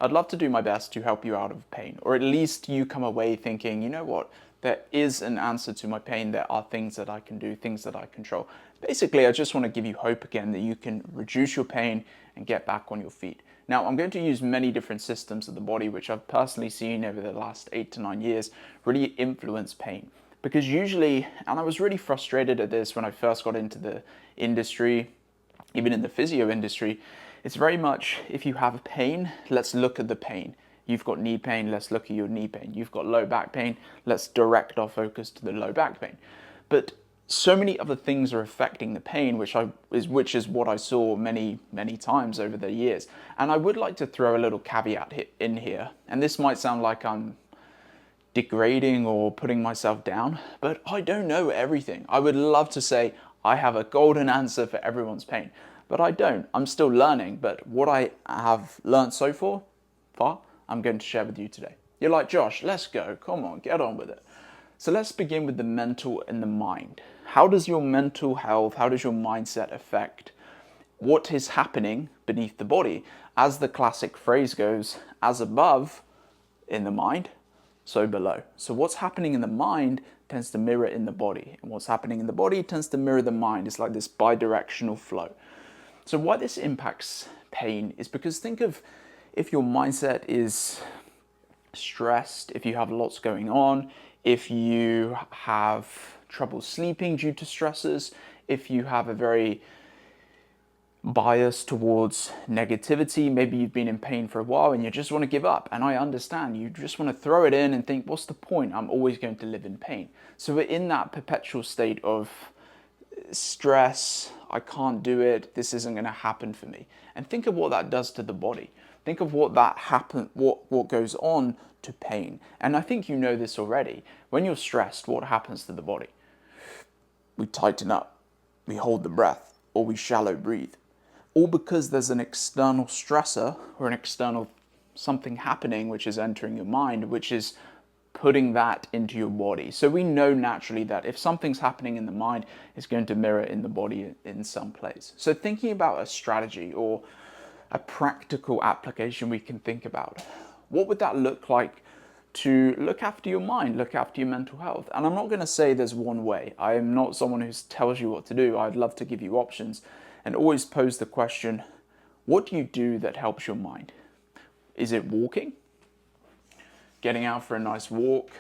I'd love to do my best to help you out of pain, or at least you come away thinking, you know what, there is an answer to my pain. There are things that I can do, things that I control. Basically, I just want to give you hope again that you can reduce your pain and get back on your feet. Now, I'm going to use many different systems of the body, which I've personally seen over the last 8 to 9 years really influence pain. Because usually, and I was really frustrated at this when I first got into the industry, even in the physio industry, it's very much, if you have pain, let's look at the pain. You've got knee pain, let's look at your knee pain. You've got low back pain, let's direct our focus to the low back pain. But so many other things are affecting the pain, which is what I saw many times over the years. And I would like to throw a little caveat in here, and this might sound like I'm degrading or putting myself down, but I don't know everything. I would love to say I have a golden answer for everyone's pain, but I don't. I'm still learning, but what I have learned so far, I'm going to share with you today. You're like, Josh, let's go. Come on, get on with it. So let's begin with the mental and the mind. How does your mental health, how does your mindset affect what is happening beneath the body? As the classic phrase goes, as above in the mind, so below. So what's happening in the mind tends to mirror in the body, and what's happening in the body tends to mirror the mind. It's like this bi-directional flow. So why this impacts pain is because think of if your mindset is stressed, if you have lots going on, if you have trouble sleeping due to stresses, if you have a very bias towards negativity, maybe you've been in pain for a while and you just want to give up, and I understand, you just want to throw it in and think, what's the point? I'm always going to live in pain. So we're in that perpetual state of stress, I can't do it, this isn't going to happen for me. And think of what that does to the body. Think of what goes on to pain. And I think you know this already. When you're stressed, what happens to the body? We tighten up, we hold the breath, or we shallow breathe. All because there's an external stressor or an external something happening which is entering your mind, which is putting that into your body. So we know naturally that if something's happening in the mind, it's going to mirror in the body in some place. So thinking about a strategy or a practical application we can think about, what would that look like to look after your mind, look after your mental health? And I'm not going to say there's one way. I am not someone who tells you what to do. I'd love to give you options and always pose the question, what do you do that helps your mind? Is it walking? Getting out for a nice walk,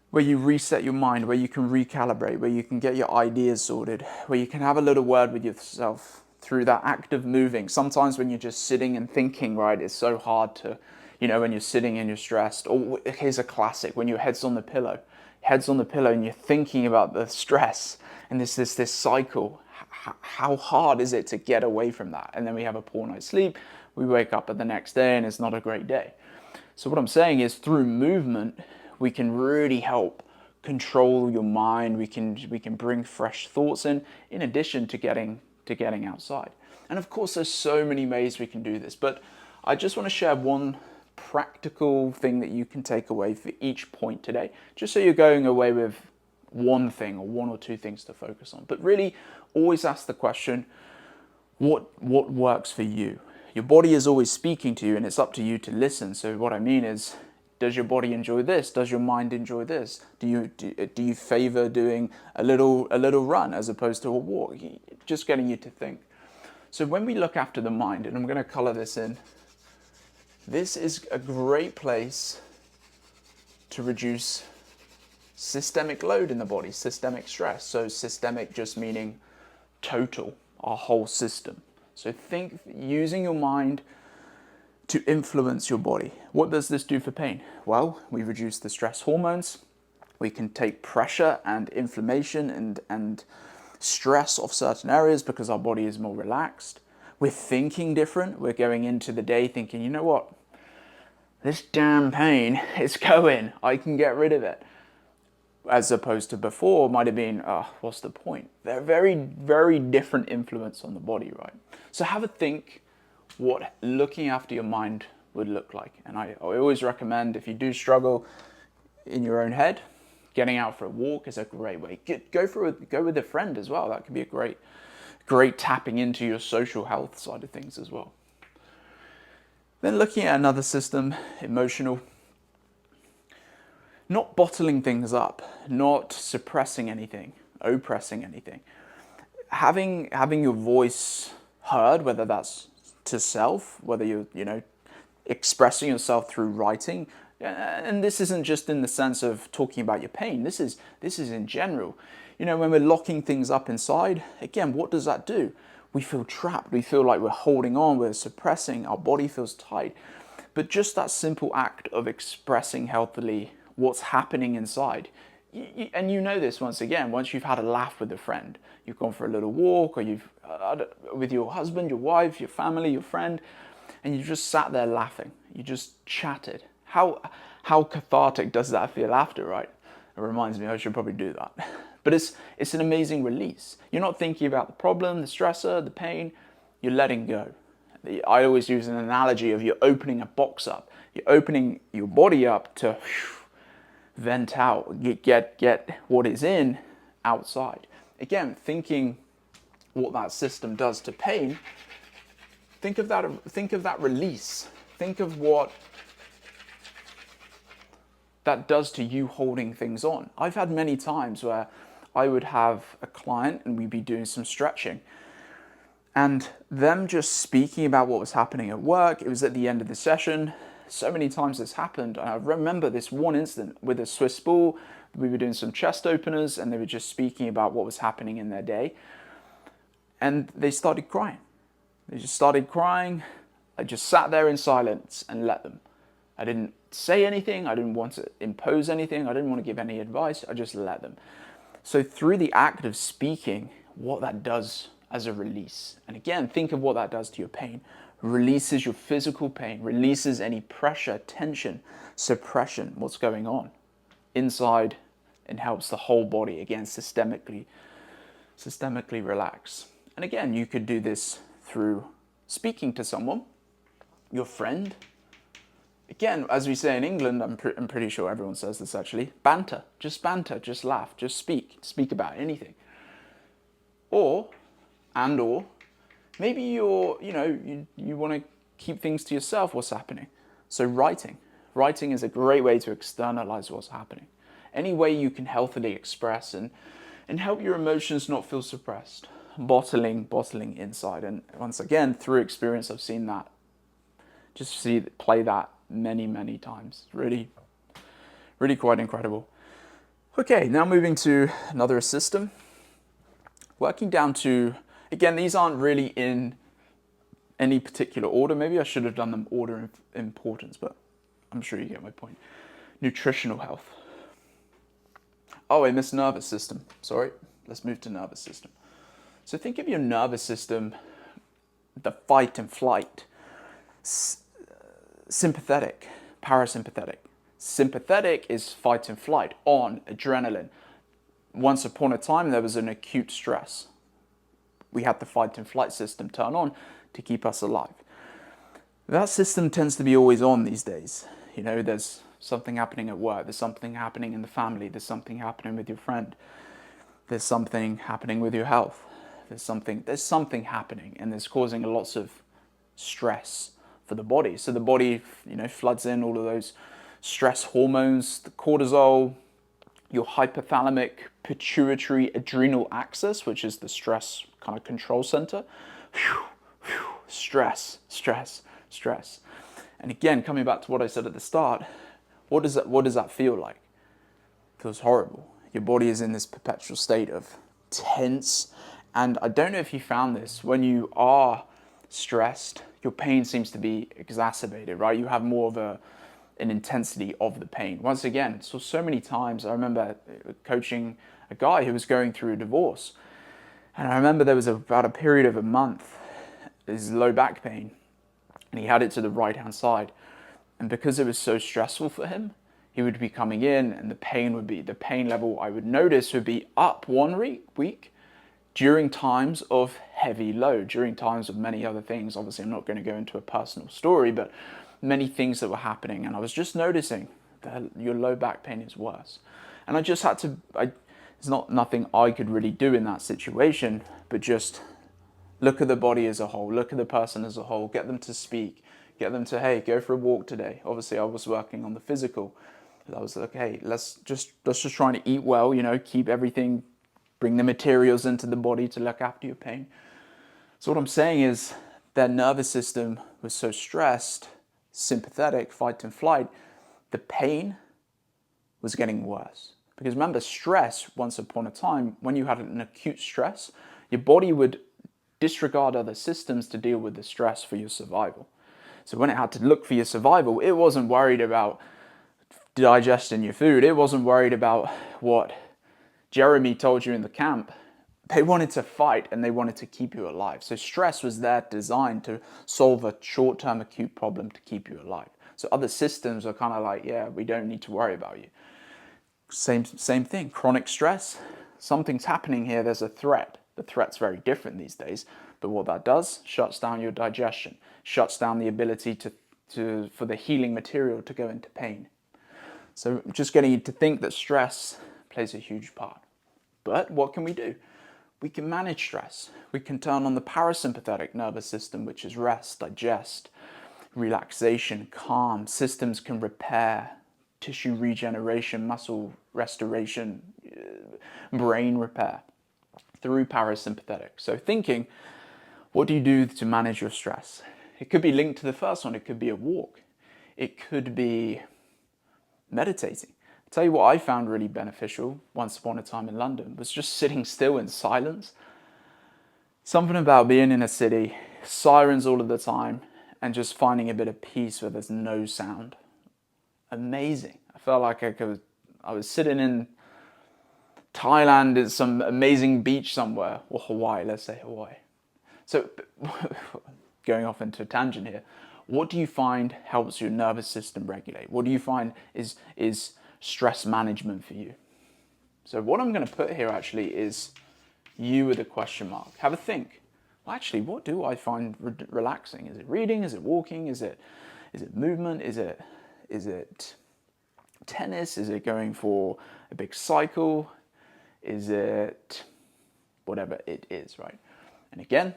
where you reset your mind, where you can recalibrate, where you can get your ideas sorted, where you can have a little word with yourself through that act of moving. Sometimes when you're just sitting and thinking, right, it's so hard to, when you're sitting and you're stressed. Or here's a classic, when your head's on the pillow and you're thinking about the stress, and this cycle. How hard is it to get away from that? And then we have a poor night's sleep, we wake up at the next day and it's not a great day. So what I'm saying is through movement, we can really help control your mind. We can bring fresh thoughts in addition to getting outside. And of course, there's so many ways we can do this, but I just want to share one practical thing that you can take away for each point today, just so you're going away with one thing or one or two things to focus on. But really, always ask the question, what works for you? Your body is always speaking to you, and it's up to you to listen. So what I mean is, does your body enjoy this? Does your mind enjoy this? Do you favor doing a little run as opposed to a walk? Just getting you to think. So when we look after the mind, and I'm going to color this in, this is a great place to reduce systemic load in the body, systemic stress. So systemic just meaning total, our whole system. So think using your mind to influence your body. What does this do for pain? Well, we reduce the stress hormones. We can take pressure and inflammation and stress off certain areas because our body is more relaxed. We're thinking different. We're going into the day thinking, you know what? This damn pain is going. I can get rid of it. As opposed to before, might have been, what's the point? They're very, very different influence on the body, right? So have a think what looking after your mind would look like. And I always recommend, if you do struggle in your own head, getting out for a walk is a great way. Go with a friend as well. That can be a great tapping into your social health side of things as well. Then looking at another system, emotional, not bottling things up, not suppressing anything, oppressing anything. Having your voice heard, whether that's to self, whether you're expressing yourself through writing, and this isn't just in the sense of talking about your pain. This is in general. When we're locking things up inside, again, what does that do? We feel trapped. We feel like we're holding on. We're suppressing. Our body feels tight. But just that simple act of expressing healthily what's happening inside. And this once again, once you've had a laugh with a friend, you've gone for a little walk, or you've with your husband, your wife, your family, your friend, and you just sat there laughing. You just chatted. How cathartic does that feel after, right? It reminds me I should probably do that. But it's an amazing release. You're not thinking about the problem, the stressor, the pain. You're letting go. I always use an analogy of you're opening a box up. You're opening your body up to vent out, get what is in outside. Again, thinking what that system does to pain. Think of that release. Think of what that does to you holding things on. I've had many times where I would have a client and we'd be doing some stretching, and them just speaking about what was happening at work. It was at the end of the session. So many times this happened. I remember this one incident with a Swiss ball. We were doing some chest openers and they were just speaking about what was happening in their day. And they started crying. They just started crying. I just sat there in silence and let them. I didn't say anything. I didn't want to impose anything. I didn't want to give any advice. I just let them. So through the act of speaking, what that does as a release. And again, think of what that does to your pain. Releases your physical pain, releases any pressure, tension, suppression, what's going on inside, and helps the whole body, again, systemically relax. And again, you could do this through speaking to someone, your friend. Again, as we say in England, I'm pretty sure everyone says this actually, banter, just laugh, just speak about anything. Or maybe you want to keep things to yourself, what's happening. So writing is a great way to externalize what's happening. Any way you can healthily express and help your emotions not feel suppressed. Bottling inside. And once again, through experience, I've seen that. Play that many times. Really, really quite incredible. Okay, now moving to another system. Working down to, again, these aren't really in any particular order. Maybe I should have done them order of importance, but I'm sure you get my point. Nutritional health. Oh, I missed nervous system. Sorry. Let's move to nervous system. So think of your nervous system, the fight and flight, sympathetic, parasympathetic. Sympathetic is fight and flight, on, adrenaline. Once upon a time, there was an acute stress. We had the fight and flight system turn on to keep us alive. That system tends to be always on these days. There's something happening at work, there's something happening in the family, there's something happening with your friend, there's something happening with your health, there's something happening, and it's causing lots of stress for the body. So the body, floods in all of those stress hormones, the cortisol, your hypothalamic pituitary adrenal axis, which is the stress kind of control center. Stress. And again, coming back to what I said at the start, what does that feel like? It feels horrible. Your body is in this perpetual state of tense. And I don't know if you found this, when you are stressed, your pain seems to be exacerbated, right? You have more of an intensity of the pain. Once again, so many times I remember coaching a guy who was going through a divorce. And I remember there was about a period of a month, his low back pain, and he had it to the right-hand side. And because it was so stressful for him, he would be coming in and the pain level I would notice would be up 1 week during times of heavy load, during times of many other things. Obviously, I'm not going to go into a personal story, but many things that were happening. And I was just noticing that your low back pain is worse. And I just had to, there's nothing I could really do in that situation, but just look at the body as a whole, look at the person as a whole, get them to speak, Get them to, hey, go for a walk today. Obviously, I was working on the physical. I was like, hey, let's just try to eat well, keep everything, bring the materials into the body to look after your pain. So what I'm saying is their nervous system was so stressed, sympathetic, fight and flight, the pain was getting worse. Because remember, stress, once upon a time, when you had an acute stress, your body would disregard other systems to deal with the stress for your survival. So when it had to look for your survival, it wasn't worried about digesting your food. It wasn't worried about what Jeremy told you in the camp. They wanted to fight and they wanted to keep you alive. So stress was there designed to solve a short-term acute problem to keep you alive. So other systems are kind of like, yeah, we don't need to worry about you. Same thing, chronic stress. Something's happening here, there's a threat. The threat's very different these days, but what that does, shuts down your digestion, shuts down the ability for the healing material to go into pain. So just getting you to think that stress plays a huge part. But what can we do? We can manage stress. We can turn on the parasympathetic nervous system, which is rest, digest, relaxation, calm. Systems can repair, tissue regeneration, muscle restoration, brain repair through parasympathetic. So thinking, what do you do to manage your stress? It could be linked to the first one. It could be a walk. It could be meditating. I'll tell you what I found really beneficial once upon a time in London was just sitting still in silence. Something about being in a city, sirens all of the time, and just finding a bit of peace where there's no sound. Amazing. I felt like I was sitting in Thailand at some amazing beach somewhere, or Hawaii, let's say Hawaii. So going off into a tangent here, what do you find helps your nervous system regulate? What do you find is stress management for you? So what I'm going to put here actually is you with a question mark. Have a think. Well, actually, what do I find relaxing? Is it reading? Is it walking? Is it movement? Is it tennis? Is it going for a big cycle? Is it whatever it is, right? And again,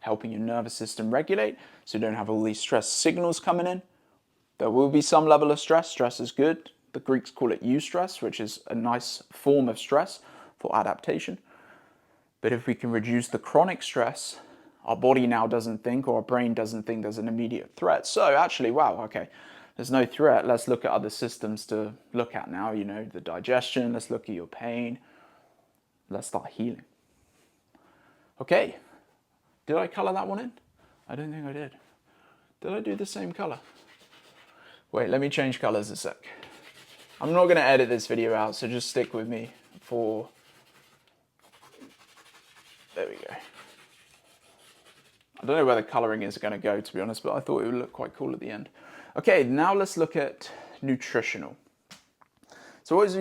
helping your nervous system regulate so you don't have all these stress signals coming in. There will be some level of stress. Stress is good. The Greeks call it eustress, which is a nice form of stress for adaptation. But if we can reduce the chronic stress, our body now doesn't think, or our brain doesn't think there's an immediate threat. So actually, wow, okay, there's no threat. Let's look at other systems to look at now, the digestion. Let's look at your pain. Let's start healing. Okay, did I color that one in? I don't think I did. Did I do the same color? Wait, let me change colors a sec. I'm not going to edit this video out, so just stick with me for... There we go. I don't know where the coloring is going to go, to be honest, but I thought it would look quite cool at the end. Okay, now let's look at nutritional. So I always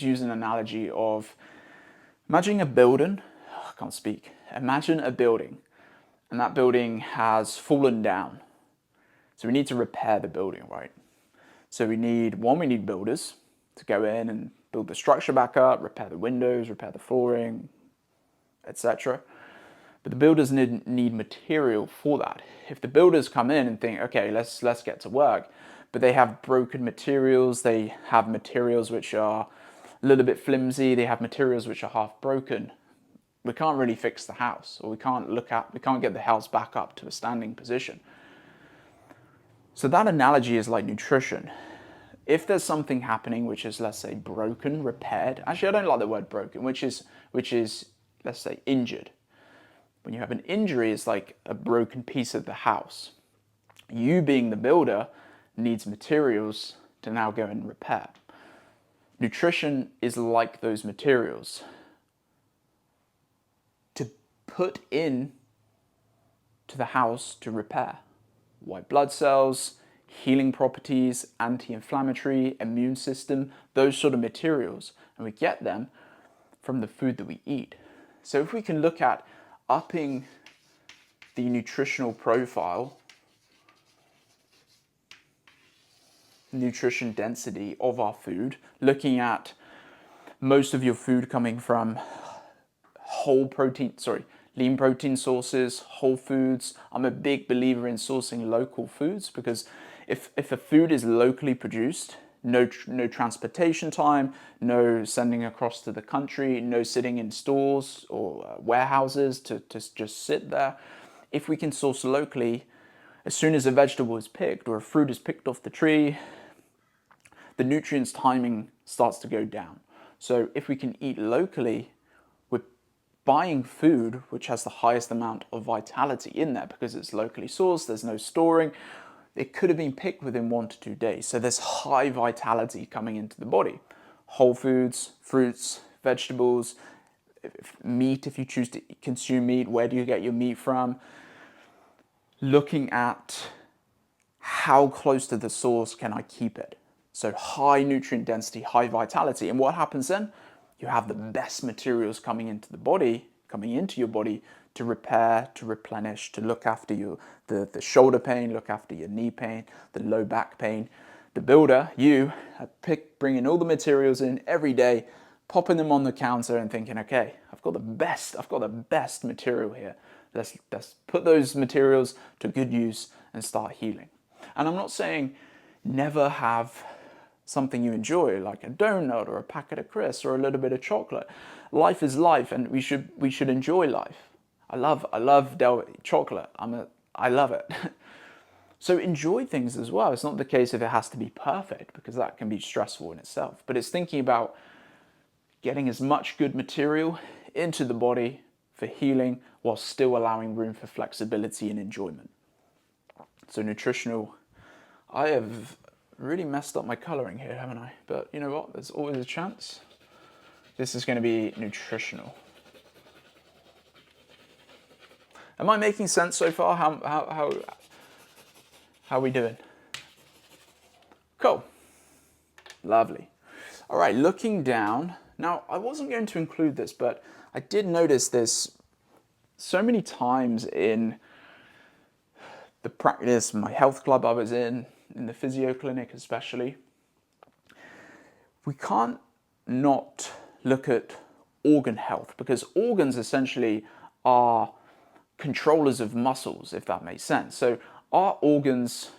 use an analogy of imagine a building. I can't speak. Imagine a building, and that building has fallen down. So we need to repair the building, right? So we need builders to go in and build the structure back up, repair the windows, repair the flooring, etc. But the builders need material for that. If the builders come in and think, okay, let's get to work, but they have broken materials, they have materials which are a little bit flimsy, they have materials which are half broken, we can't really fix the house, or we can't get the house back up to a standing position. So that analogy is like nutrition. If there's something happening which is, let's say, broken, repaired, actually I don't like the word broken, which is, let's say, injured. When you have an injury, it's like a broken piece of the house. You being the builder needs materials to now go and repair. Nutrition is like those materials to put in to the house to repair. White blood cells, healing properties, anti-inflammatory, immune system, those sort of materials. And we get them from the food that we eat. So if we can look at upping the nutritional profile, nutrition density of our food, looking at most of your food coming from lean protein sources, whole foods. I'm a big believer in sourcing local foods because if a food is locally produced, no transportation time, no sending across to the country, no sitting in stores or warehouses to just sit there. If we can source locally, as soon as a vegetable is picked or a fruit is picked off the tree, the nutrients timing starts to go down. So if we can eat locally, we're buying food which has the highest amount of vitality in there because it's locally sourced, there's no storing. It could have been picked within 1 to 2 days. So there's high vitality coming into the body. Whole foods, fruits, vegetables, meat, if you choose to consume meat, where do you get your meat from? Looking at how close to the source can I keep it? So high nutrient density, high vitality. And what happens then? You have the best materials coming into the body, coming into your body to repair, to replenish, to look after you, the shoulder pain, look after your knee pain, the low back pain. The builder, you, bringing all the materials in every day, popping them on the counter and thinking, okay, I've got the best material here. Let's put those materials to good use and start healing. And I'm not saying never have something you enjoy, like a donut or a packet of crisps or a little bit of chocolate. Life is life, and we should enjoy life. I love chocolate. I love it. So enjoy things as well. It's not the case if it has to be perfect, because that can be stressful in itself. But it's thinking about getting as much good material into the body for healing while still allowing room for flexibility and enjoyment. So nutritional, I have really messed up my coloring here, haven't I? But you know what? There's always a chance. This is going to be nutritional. Am I making sense so far? How are we doing? Cool. Lovely. All right, looking down. Now, I wasn't going to include this, but I did notice this so many times in the practice, my health club I was in the physio clinic especially. We can't not look at organ health, because organs essentially are controllers of muscles, if that makes sense. So our organs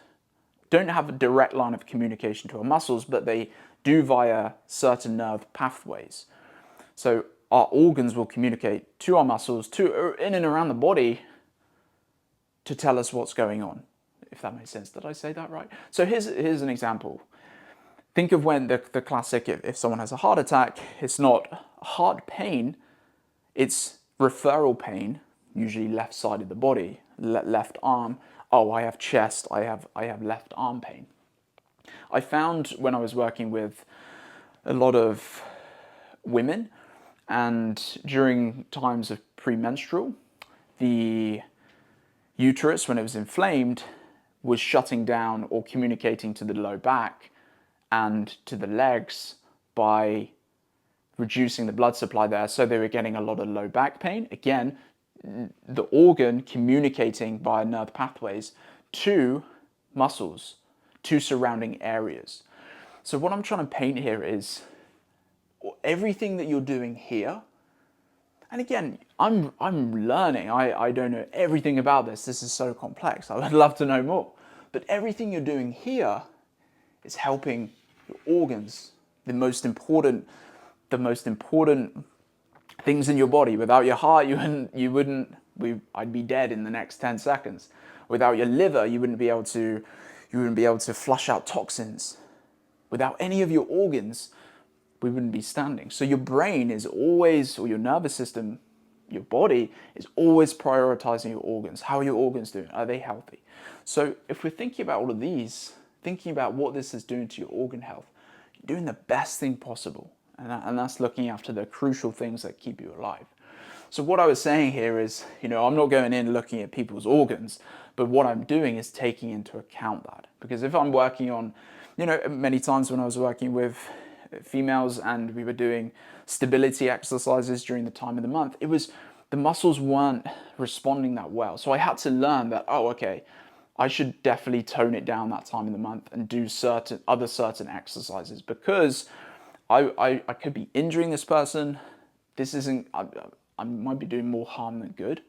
don't have a direct line of communication to our muscles, but they do via certain nerve pathways. So our organs will communicate to our muscles, in and around the body, to tell us what's going on, if that makes sense. Did I say that right? So here's an example. Think of when the classic, if someone has a heart attack, it's not heart pain, it's referral pain, usually left side of the body, left arm. Oh, I have chest, I have left arm pain. I found when I was working with a lot of women, and during times of premenstrual, the uterus, when it was inflamed, was shutting down or communicating to the low back and to the legs by reducing the blood supply there. So they were getting a lot of low back pain. Again, the organ communicating via nerve pathways to muscles, to surrounding areas. So what I'm trying to paint here is everything that you're doing here. And again, I'm learning. I don't know everything about this. This is so complex. I would love to know more. But everything you're doing here is helping your organs, the most important things in your body. Without your heart, I'd be dead in the next 10 seconds. Without your liver, you wouldn't be able to flush out toxins. Without any of your organs, we wouldn't be standing. So your brain is always, or your nervous system, your body is always prioritizing your organs. How are your organs doing? Are they healthy? So if we're thinking about all of these, thinking about what this is doing to your organ health, you're doing the best thing possible. And that's looking after the crucial things that keep you alive. So what I was saying here is, I'm not going in looking at people's organs, but what I'm doing is taking into account that. Because if I'm working on, many times when I was working with females and we were doing stability exercises during the time of the month, the muscles weren't responding that well. So I had to learn that, I should definitely tone it down that time of the month and do certain exercises, because I could be injuring this person. I might be doing more harm than good.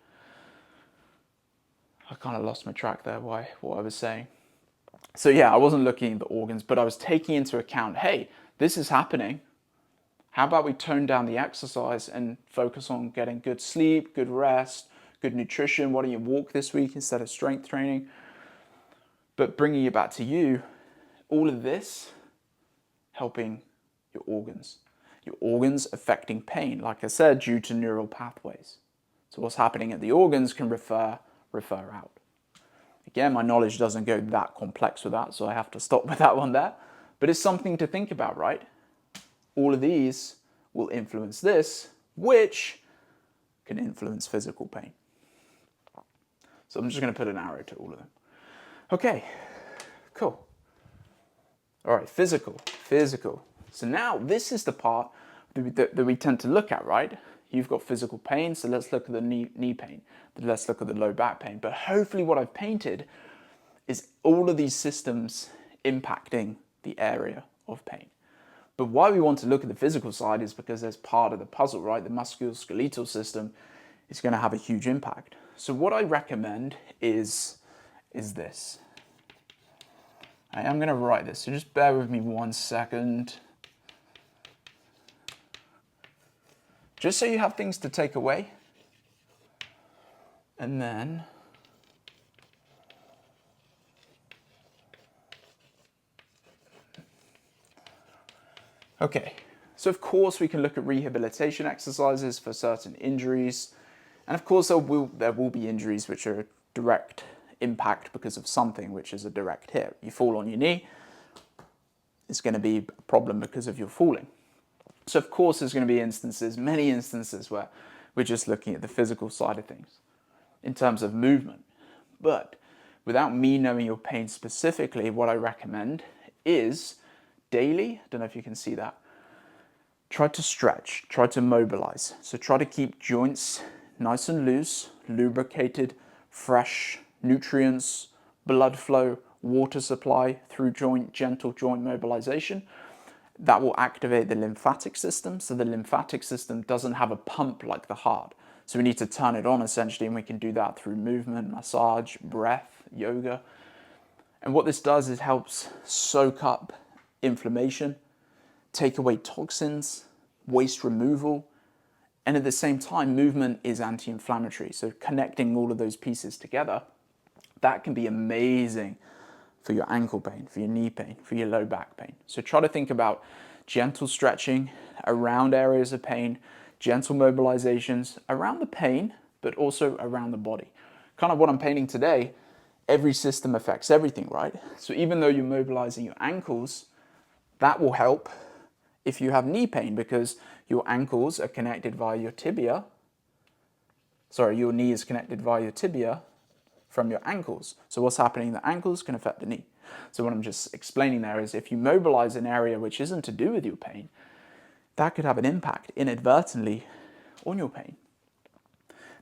I kind of lost my track there, what I was saying. So yeah, I wasn't looking at the organs, but I was taking into account, hey, this is happening. How about we tone down the exercise and focus on getting good sleep, good rest, good nutrition? Why don't you walk this week instead of strength training? But bringing it back to you, all of this helping your organs. Your organs affecting pain, like I said, due to neural pathways. So what's happening at the organs can refer out. Again, my knowledge doesn't go that complex with that, so I have to stop with that one there. But it's something to think about, right? All of these will influence this, which can influence physical pain. So I'm just going to put an arrow to all of them. Okay, cool. All right, physical. So now this is the part that we tend to look at, right? You've got physical pain, so let's look at the knee pain. Let's look at the low back pain. But hopefully what I've painted is all of these systems impacting the area of pain. But why we want to look at the physical side is because there's part of the puzzle, right? The musculoskeletal system is going to have a huge impact. So what I recommend is this. I am going to write this, so just bear with me 1 second. Just so you have things to take away. And then okay, so of course we can look at rehabilitation exercises for certain injuries. And of course there will be injuries which are direct impact because of something which is a direct hit. You fall on your knee, it's going to be a problem because of your falling. So of course there's going to be instances, many instances, where we're just looking at the physical side of things in terms of movement. But without me knowing your pain specifically, what I recommend is daily, I don't know if you can see that, try to stretch, try to mobilize. So try to keep joints nice and loose, lubricated, fresh, nutrients, blood flow, water supply through gentle joint mobilization. That will activate the lymphatic system. So the lymphatic system doesn't have a pump like the heart. So we need to turn it on essentially, and we can do that through movement, massage, breath, yoga. And what this does is helps soak up inflammation, take away toxins, waste removal, and at the same time, movement is anti-inflammatory. So connecting all of those pieces together, that can be amazing for your ankle pain, for your knee pain, for your low back pain. So try to think about gentle stretching around areas of pain, gentle mobilizations around the pain, but also around the body. Kind of what I'm painting today, every system affects everything, right? So even though you're mobilizing your ankles, that will help if you have knee pain because your ankles are connected via your tibia. Sorry, your knee is connected via your tibia from your ankles. So what's happening in the ankles can affect the knee. So what I'm just explaining there is if you mobilize an area which isn't to do with your pain, that could have an impact inadvertently on your pain.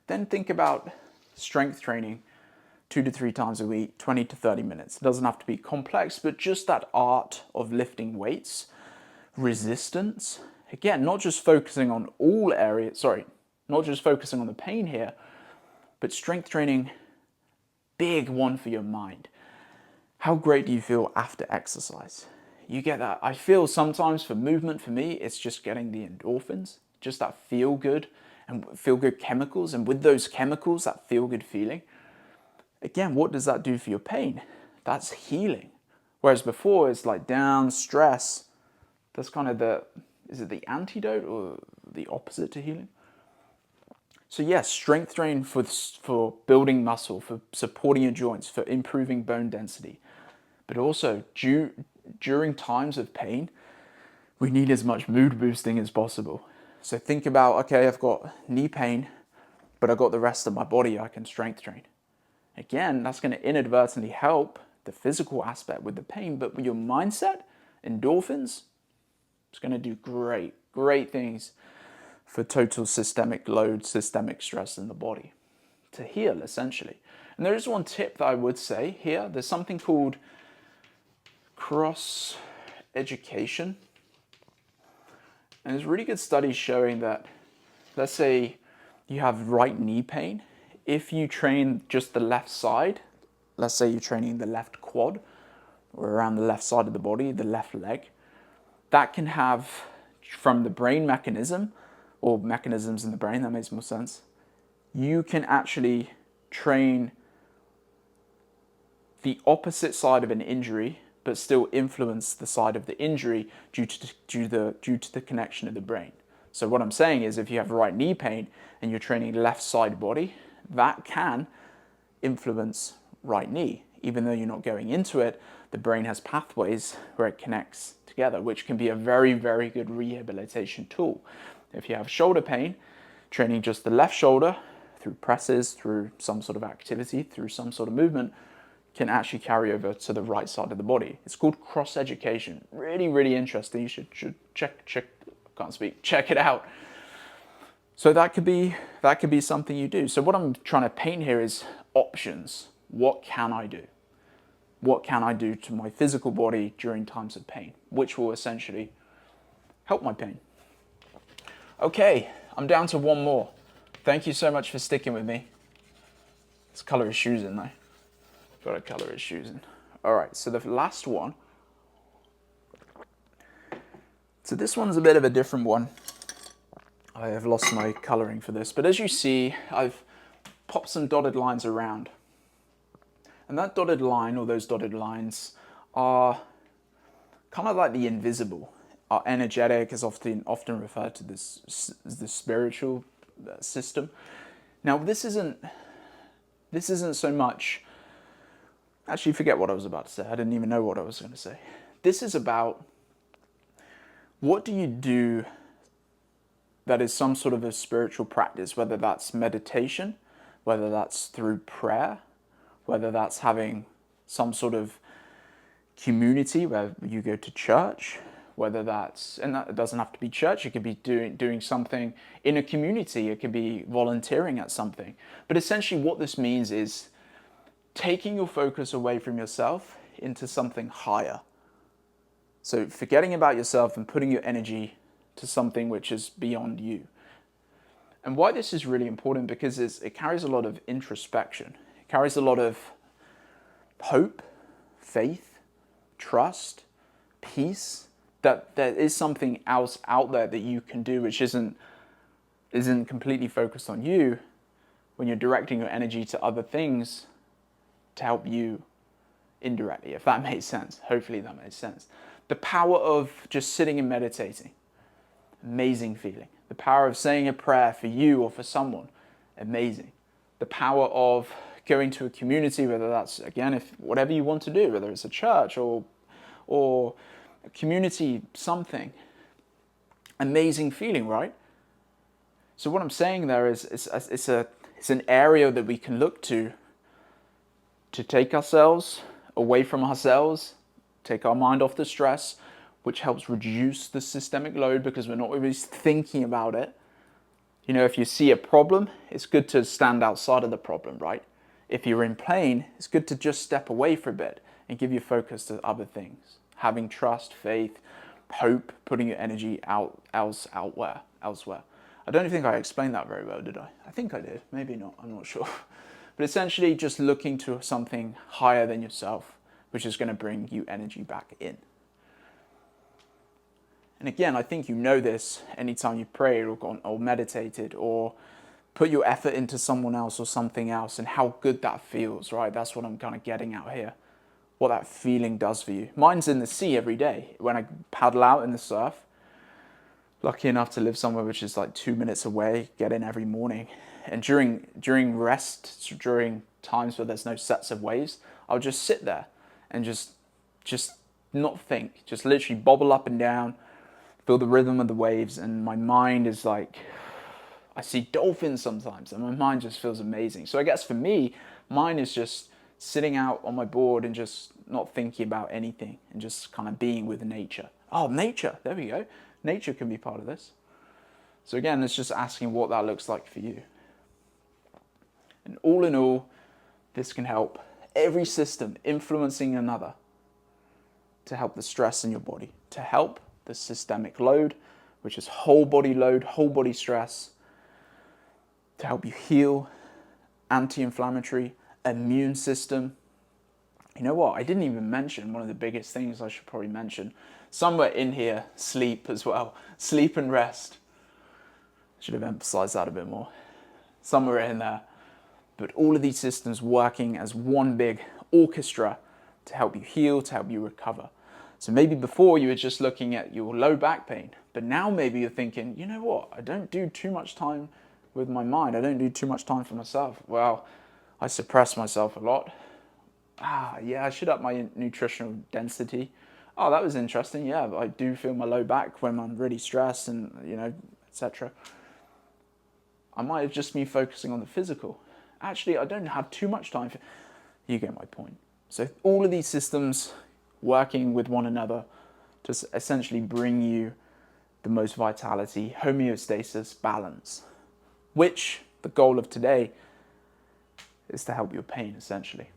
Then think about strength training 2 to 3 times a week, 20 to 30 minutes. It doesn't have to be complex, but just that art of lifting weights, resistance. Again, not just focusing on all areas, not just focusing on the pain here, but strength training, big one for your mind. How great do you feel after exercise? You get that. I feel sometimes for movement, for me, it's just getting the endorphins, just that feel good and feel good chemicals. And with those chemicals, that feel good feeling, again, what does that do for your pain? That's healing. Whereas before it's like down, stress. That's kind of is it the antidote or the opposite to healing? So yes, strength training for building muscle, for supporting your joints, for improving bone density. But also during times of pain, we need as much mood boosting as possible. So think about, okay, I've got knee pain, but I've got the rest of my body I can strength train. Again, that's going to inadvertently help the physical aspect with the pain, but with your mindset, endorphins, it's going to do great things for total systemic load, systemic stress in the body to heal, essentially. And there is one tip that I would say here. There's something called cross education. And there's really good studies showing that, let's say you have right knee pain. if you train just the left side, let's say you're training the left quad or around the left side of the body, the left leg, that can have, from the brain mechanism or mechanisms in the brain, that makes more sense, you can actually train the opposite side of an injury but still influence the side of the injury due to the connection of the brain. So what I'm saying is, if you have right knee pain and you're training left side body, that can influence right knee. Even though you're not going into it, the brain has pathways where it connects together, which can be a very, very good rehabilitation tool. If you have shoulder pain, training just the left shoulder through presses, through some sort of activity, through some sort of movement, can actually carry over to the right side of the body. It's called cross education. Really, really interesting. You should check it out. So that could be something you do. So what I'm trying to paint here is options. What can I do? What can I do to my physical body during times of pain, which will essentially help my pain? Okay, I'm down to one more. Thank you so much for sticking with me. Let's color his shoes in though. Got to color his shoes in. All right, so the last one. So this one's a bit of a different one. I have lost my coloring for this, but as you see, I've popped some dotted lines around. And that dotted line, or those dotted lines, are kind of like the invisible. Our energetic is often referred to this as the spiritual system. Now, this isn't so much. Actually, forget what I was about to say. I didn't even know what I was going to say. This is about, what do you do that is some sort of a spiritual practice, whether that's meditation, whether that's through prayer, whether that's having some sort of community where you go to church, whether that's, and that doesn't have to be church, it could be doing something in a community, it could be volunteering at something. But essentially what this means is taking your focus away from yourself into something higher. So forgetting about yourself and putting your energy to something which is beyond you. And why this is really important, because it carries a lot of introspection. It carries a lot of hope, faith, trust, peace, that there is something else out there that you can do which isn't completely focused on you, when you're directing your energy to other things to help you indirectly, if that makes sense. Hopefully that makes sense. The power of just sitting and meditating, amazing feeling. The power of saying a prayer for you or for someone, amazing. The power of going to a community, whether that's, again, if whatever you want to do, whether it's a church or a community, something, amazing feeling, right? So what I'm saying there is it's an area that we can look to take ourselves away from ourselves, take our mind off the stress, which helps reduce the systemic load because we're not always thinking about it. You know, if you see a problem, it's good to stand outside of the problem, right? If you're in pain, it's good to just step away for a bit and give your focus to other things. Having trust, faith, hope, putting your energy elsewhere. I don't think I explained that very well, did I? I think I did, maybe not, I'm not sure. But essentially just looking to something higher than yourself, which is going to bring you energy back in. And again, I think you know this anytime you prayed or meditated or put your effort into someone else or something else, and how good that feels, right? That's what I'm kind of getting out here. What that feeling does for you. Mine's in the sea every day. When I paddle out in the surf, lucky enough to live somewhere which is like 2 minutes away, get in every morning. And during rest, during times where there's no sets of waves, I'll just sit there and just not think, just literally bobble up and down, feel the rhythm of the waves, and my mind is like, I see dolphins sometimes, and my mind just feels amazing. So I guess for me, mine is just sitting out on my board and just not thinking about anything and just kind of being with nature. Oh, nature, there we go. Nature can be part of this. So again, it's just asking what that looks like for you. And all in all, this can help every system influencing another to help the stress in your body, to help the systemic load, which is whole body load, whole body stress, to help you heal anti-inflammatory, immune system. You know what? I didn't even mention one of the biggest things I should probably mention. Somewhere in here, sleep as well. Sleep and rest. Should have emphasized that a bit more. Somewhere in there. But all of these systems working as one big orchestra to help you heal, to help you recover. So maybe before you were just looking at your low back pain, but now maybe you're thinking, you know what? I don't do too much time with my mind. I don't do too much time for myself. Well, I suppress myself a lot. Yeah, I should up my nutritional density. Oh, that was interesting. Yeah, I do feel my low back when I'm really stressed and, etc. I might have just been focusing on the physical. Actually, I don't have too much time for... You get my point. So all of these systems working with one another to essentially bring you the most vitality, homeostasis, balance, which the goal of today is to help your pain, essentially.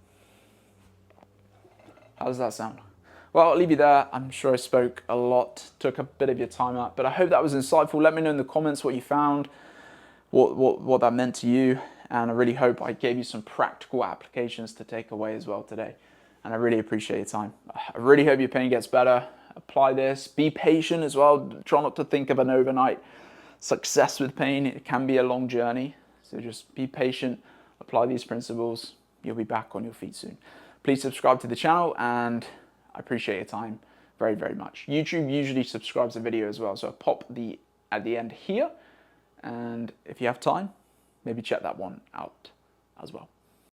How does that sound? Well, I'll leave you there. I'm sure I spoke a lot, took a bit of your time up, but I hope that was insightful. Let me know in the comments what you found, what that meant to you, and I really hope I gave you some practical applications to take away as well today. And I really appreciate your time. I really hope your pain gets better. Apply this. Be patient as well. Try not to think of an overnight success with pain. It can be a long journey. So just be patient, apply these principles. You'll be back on your feet soon. Please subscribe to the channel, and I appreciate your time very, very much. YouTube usually subscribes the video as well, so I'll pop at the end here. And if you have time, maybe check that one out as well.